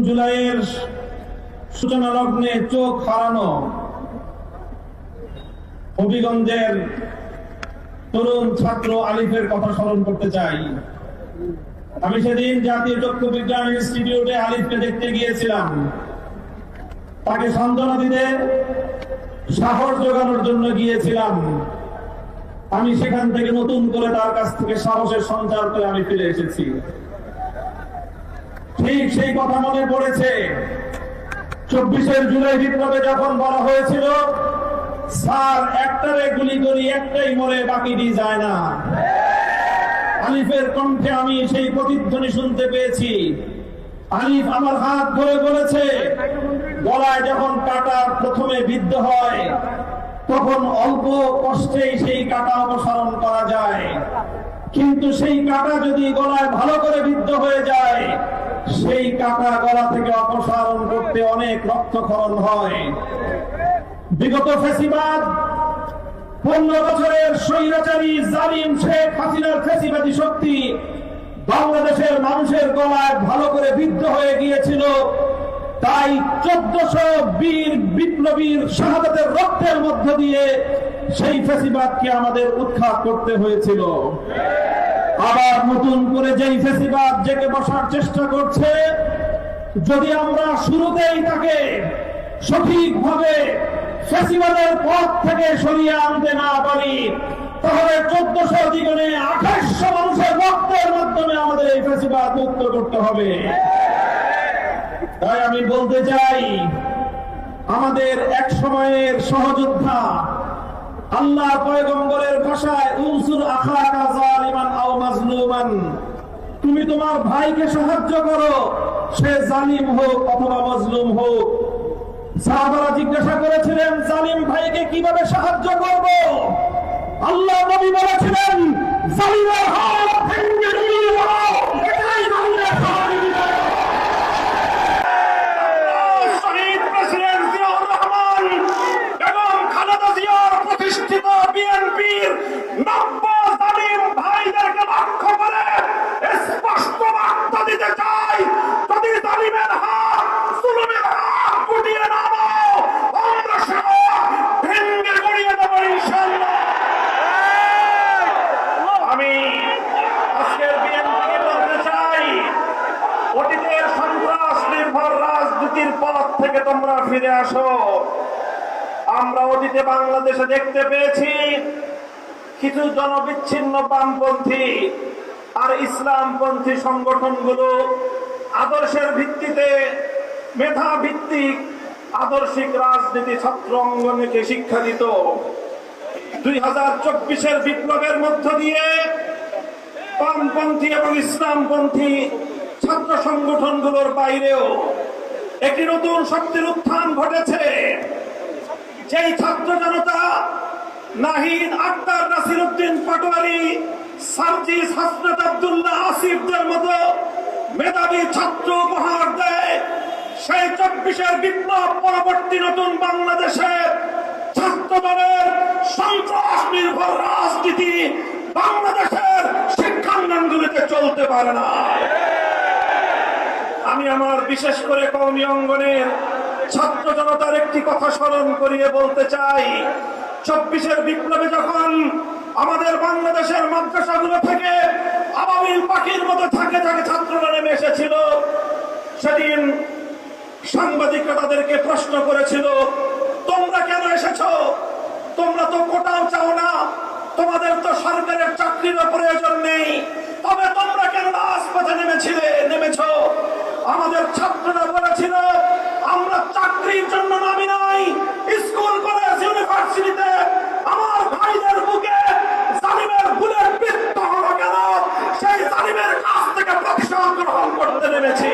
জুলাইয়ের সূচনা লগ্নে চোখ হারানো হবিগঞ্জের তরুণ ছাত্র আলিফের কথা স্মরণ করতে চাই। আমি সেদিন জাতীয় চক্ষু বিজ্ঞান ইনস্টিটিউটে আলিফকে দেখতে গিয়েছিলাম। তাকে সান্ত্বনা দিতে, সাহস জোগানোর জন্য গিয়েছিলাম। আমি সেখান থেকে নতুন করে তার কাছ থেকে সাহসের সঞ্চার করে আমি ফিরে এসেছি। ঠিক সেই কথা মনে পড়েছে 24 জুলাই বিপ্লবে যখন বলা হয়েছিল, স্যার একটারে গুলি করি, একটাই মরে, বাকিটি যায় না। আলিফের কণ্ঠে আমি সেই প্রতিধ্বনি শুনতে পেয়েছি। আলিফ আমার হাত ধরে বলেছে, গলায় যখন কাঁটা প্রথমে বিদ্ধ হয় তখন অল্প কষ্টেই সেই কাঁটা অপসারণ করা যায়, কিন্তু সেই কাঁটা যদি গলায় ভালো করে বিদ্ধ হয়ে যায়, সেই কাঁটা গলা থেকে অপসারণ করতে অনেক রক্তক্ষরণ হয়। বিগত ফ্যাসিবাদ 15 বছরের স্বৈরাচারী জালিম শেখ হাসিনার ফ্যাসিবাদী শক্তি বাংলাদেশের মানুষের গলায় ভালো করে বিদ্ধ হয়ে গিয়েছিল। তাই 1400 বীর বিপ্লবীর শাহাদাতের রক্তের মধ্য দিয়ে সেই ফ্যাসিবাদকে আমাদের উৎখাত করতে হয়েছিল। আবার নতুন করে যেই ফ্যাসিবাদ জেগে বসার চেষ্টা করছে, যদি আমরা শুরুতেই তাকে সঠিকভাবে ফ্যাসিবাদের পথ থেকে সরিয়ে আনতে না পারি, তাহলে 1400 জীবনে 2800 মানুষের রক্তের মাধ্যমে আমাদের এই ফ্যাসিবাদ মুক্ত করতে হবে। তাই আমি বলতে চাই, আমাদের এক সময়ের সহযোদ্ধা, আল্লাহ পয়গম্বরের ভাষায় উনসুর আখাকা জালিমান আও মাজলুমান, তুমি তোমার ভাইকে সাহায্য করো, সে জালিম হোক অথবা মাজলুম হোক। সাহাবারা জিজ্ঞাসা করেছিলেন, জালিম ভাইকে কিভাবে সাহায্য করব? আল্লাহ নবী বলেছিলেন, জালিমের হাত ভেঙে দিয়ে দাও, এটাই জালিমের সহযোগিতা। শহীদ প্রেসিডেন্ট জিয়াউর রহমান এবং খালেদা জিয়ার প্রতিষ্ঠিত বিএনপির 90 জালিম ভাইদেরকে লক্ষ্য করে স্পষ্ট বার্তা দিতে চাই, যদি জালিমের হাত, জুলুমের হাত গুটিয়ে নাও, আমরা সব ভেঙে গড়িয়ে দেব ইনশাআল্লাহ। আমি আজকের বিএনপিকে বলতে চাই, অতীতের সন্ত্রাস নির্ভর রাজনীতির পথ থেকে তোমরা ফিরে আসো। আমরা অতীতে বাংলাদেশে দেখতে পেয়েছি কিছু জনবিচ্ছিন্ন বামপন্থী আর ইসলামপন্থী সংগঠনগুলো আদর্শের ভিত্তিতে, মেধা ভিত্তিক আদর্শিক রাজনীতি ছাত্র অঙ্গনকে শিক্ষা দিত। 2024 বিপ্লবের মধ্য দিয়ে বামপন্থী এবং ইসলামপন্থী ছাত্র সংগঠনগুলোর বাইরেও একটি নতুন শক্তির উত্থান ঘটেছে। যেই ছাত্র জনতা নাহিদ, আক্তার, নাসিরউদ্দিন পাটোয়ারি, সার্জিস, হাসনাত আব্দুল্লাহ, আসিফদের মতো মেধাবী ছাত্র উপহার দেয়, সেই 24 বিপ্লব পরবর্তী নতুন বাংলাদেশে ছাত্রদলের সন্ত্রাস নির্ভর রাজনীতি বাংলাদেশের শিক্ষাঙ্গনগুলিতে চলতে পারে না। আমি আমার বিশেষ করে কওমি অঙ্গনের ছাত্র জনতার একটি কথা স্মরণ করিয়ে বলতে চাই, 24 বিপ্লবে যখন আমাদের বাংলাদেশের মাদ্রাসাগুলো থেকে আবাবিল পাখির মতো থাকে থাকে ছাত্ররা নেমে এসেছিল, সেদিন সাংবাদিকরা তাদেরকে প্রশ্ন করেছিল, তোমরা কেন এসেছো? তোমরা তো কোটাও চাও না, তোমাদের তো সরকারের চাকরিরও প্রয়োজন নেই, তবে তোমরা কেন রাজপথে নেমেছ? আমাদের ছাত্ররা বলেছিল, আমরা চাকরির জন্য নামি নাই, স্কুল, কলেজ, ইউনিভার্সিটিতে আমার ভাইদের বুকে জালিমের বুলেট বিদ্ধ হলো কেন, সেই জালিমের কাছ থেকে প্রতিশোধ গ্রহণ করতে নেমেছি।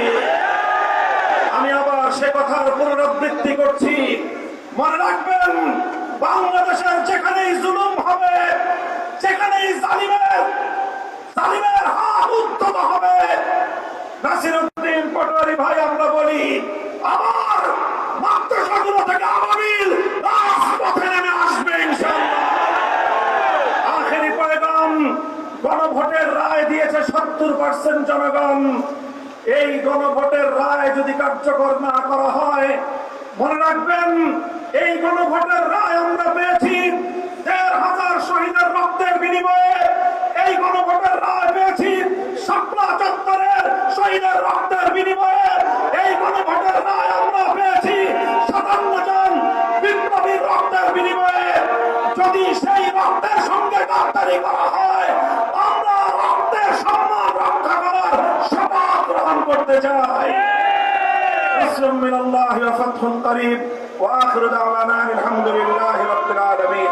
আমি আবার সে কথার পুনরাবৃত্তি করছি, মনে রাখবেন, বাংলাদেশের যেখানেই জুলুম হবে, যেখানেই জালিমের হাত উদ্ধত হবে, নাসিরউদ্দিন পাটোয়ারি ভাই, আমরা বলি, আবার মাদ্রাসাগুলো থেকে আবাবিল রাজপথে নেমে আসবে ইনশাআল্লাহ। আখেরি পয়গাম, গণভোটের রায় দিয়েছে 70% জনগণ। এই গণভোটের রায় যদি কার্যকর না করা হয়, মনে রাখবেন এই গণভোটের রায় আমরা পেয়েছি ১,৫০০ শহীদের রক্তের বিনিময়ে। এই গণভোটের রায় পেয়েছি শাপলা চত্বরের শহীদের রক্তের বিনিময়ে। এই গণভোটের রায় আমরা পেয়েছি ৫৭ জন বিপ্লবীর রক্তের বিনিময়ে। যদি সেই রক্তের সঙ্গে গাদ্দারি করা হয়, আমরা রক্তের সম্মান রক্ষা করার শপথ গ্রহণ করতে চাই। নাসরুম মিনাল্লাহি ওয়া ফাতহুন করিব ওয়া আখিরু দাওয়ানা আলহামদুলিল্লাহি রাব্বিল আলামিন।